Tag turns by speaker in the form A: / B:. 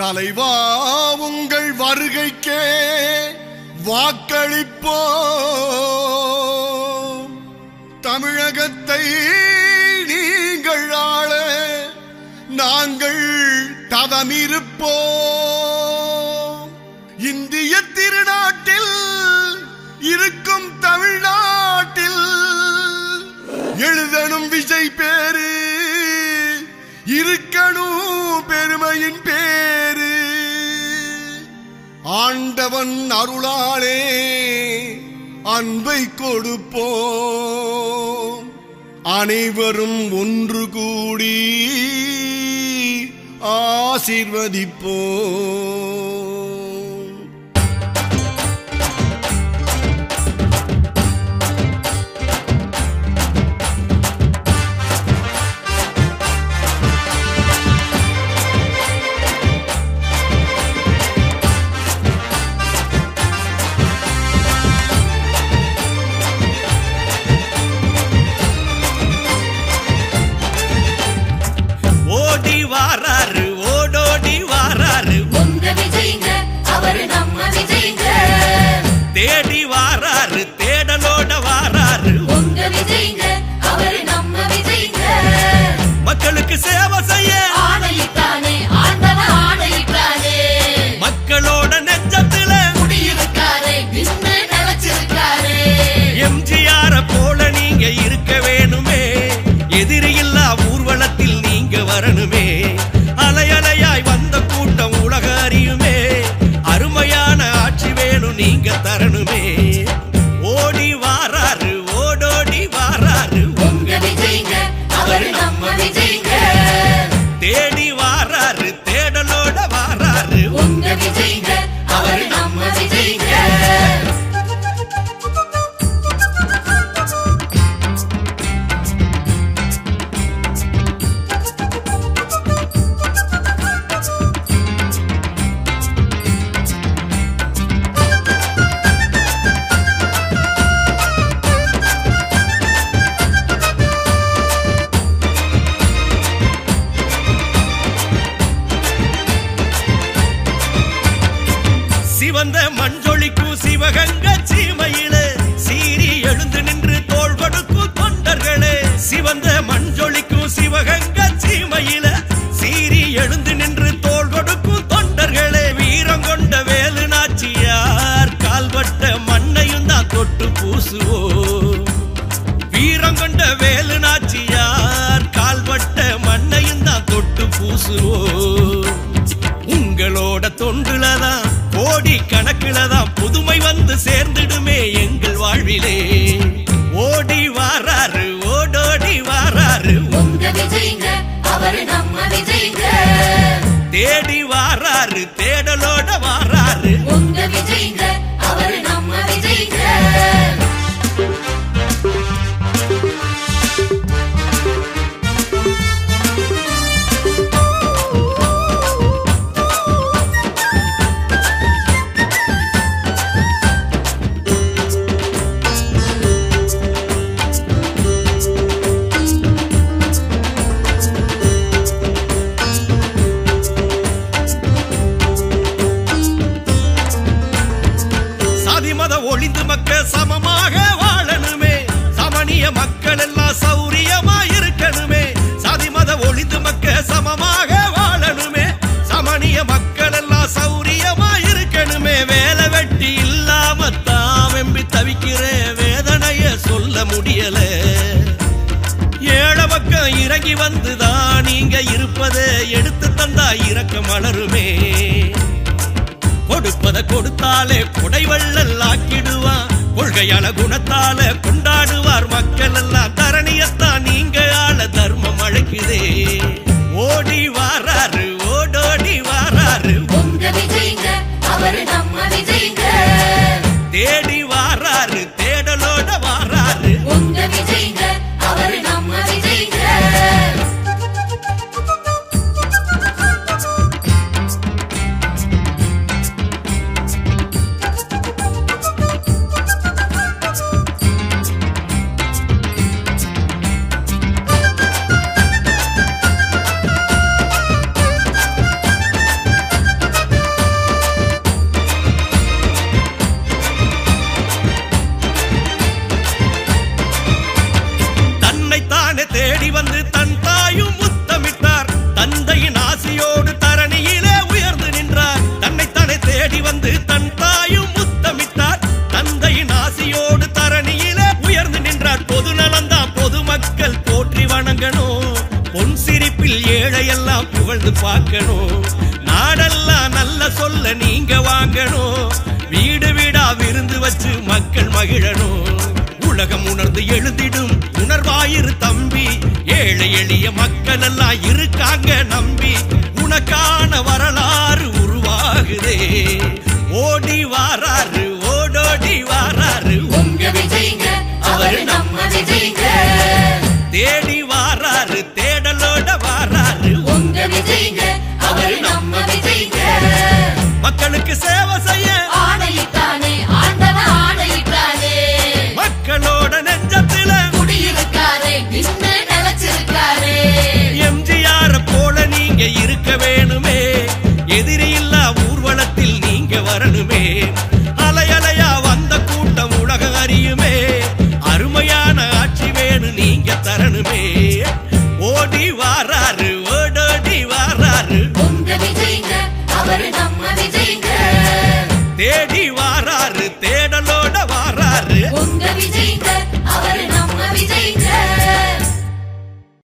A: தலைவா உங்கள் வருகைக்கே வாக்களிப்போ தமிழகத்தை நீங்கள் ஆள நாங்கள் தவமிருப்போம். இந்திய திருநாட்டில் இருக்கும் தமிழ்நாட்டில் எழுதணும் விஜய் பேரு, இருக்கணும் பெருமையின் பேரு. ஆண்டவன் அருளாலே அன்பை கொடுப்போம். அனைவரும் ஒன்று கூடி ஆசீர்வதிப்போம்.
B: வாராரு ஓடோடி வாராரு
C: உங்க விஜய்ங்க, அவரு நம்ம விஜய்ங்க.
B: தேடி வாராரு தேடலோட வாராரு
C: உங்க விஜய்ங்க, அவரு நம்ம விஜய்ங்க.
B: மக்களுக்கு சேவை செய்ய
C: ஆணையிட்டானே ஆண்டவன் ஆணையிட்டானே.
B: மக்களோட நெஞ்சத்துல
C: குடியிருக்காரே, நின்னு நினைச்சிருக்காரே.
B: எம்ஜிஆர போல நீங்க இருக்க வேணுமே, எதிரி இல்லா ஊர்வலத்தில் நீங்க வரணுமே. அலையலையாய் வந்த கூட்டம் உலக அறியுமே, அருமையான ஆட்சி வேணும் நீங்க தரணுமே. ஓடி வாராரு ஓடோடி வாராரு
C: உங்க விஜய்ங்க, அவரு நம்ம விஜய்ங்க.
B: தேடி வாராரு தேடலோட வாராரு
C: உங்க விஜய்ங்க, அவரு நம்ம விஜய்ங்க.
B: சிவந்த மஞ்சொலிக்கும் சிவகங்க சீமையில சீறி எழுந்து நின்று தோள் கொடுக்கும் தொண்டர்களே. சிவந்த மஞ்சொலிக்கும் சிவகங்க சீமையில சீறி எழுந்து நின்று தோள் கொடுக்கும் தொண்டர்களே. வீரம் கொண்ட வேலு நாச்சியார் கால்பட்ட மண்ணையும் தான் தொட்டு பூசுவோம். வீரம் கொண்ட வேலு நாச்சியார் கால்பட்ட மண்ணையும் தான் தொட்டு பூசுவோம். உங்களோட தொண்டுலதான் கோடி கணக்குலதான் புதுமை வந்து சேர்ந்துடுமே எங்கள் வாழ்விலே. ஓடி வாராரு ஓடோடி வாராரு
C: உங்க விஜய்ங்க, அவரு நம்ம விஜய்ங்க.
B: தேடி வாராரு தேடலோட வாராரு
C: உங்க விஜய்ங்க, அவரு நம்ம விஜய்ங்க.
B: ஒளிந்து மக்க சமமாக வாழணுமே, சமணிய மக்கள் எல்லாம் சௌரியமா இருக்கணுமே. சாதி மத ஒளிந்து மக்க சமமாக வாழணுமே, சமணிய மக்கள் எல்லாம் சௌரியமா இருக்கணுமே. வேலை வெட்டி இல்லாம தாவெம்பி தவிக்கிற வேதனைய சொல்ல முடியல. ஏழை பக்கம் இறங்கி வந்துதான் நீங்க இருப்பதை எடுத்து தந்தா இறக்க மலருமே. கொடுப்பத கொடுத்தாலே குடைவள்ளல் ஆக்கிடுவான், கொள்கையால குணத்தால கொண்டாடுவார் மக்கள் எல்லாம். தரணியத்தான் நீங்க ஆள தர்மம் அழைக்குதே. ஓடி வாராரு ஓடோடி வாராரு
C: உங்க விஜய்ங்க, அவரு நம்ம விஜய்ங்க.
B: தேடி வாராரு தேடலோட வாராரு
C: உங்க விஜய்ங்க, அவரு நம்ம விஜய்ங்க.
B: வாழ்ந்து பார்க்கணும். நாடெல்லாம் நல்ல சொல்ல நீங்க வாங்கணும். வீடு வீடா விருந்து வச்சு மக்கள் மகிழணும். உலகம் உணர்ந்து எழுதிடும் உணர்வாயிரு தம்பி. ஏழை எளிய மக்கள் எல்லாம் இருக்காங்க நம்பி. உனக்கான வரலாறு உருவாகுதே. ஓடி வாராரு ஓடோடி வாராரு
C: உங்க விஜய்ங்க அவரு நம்ம விஜய்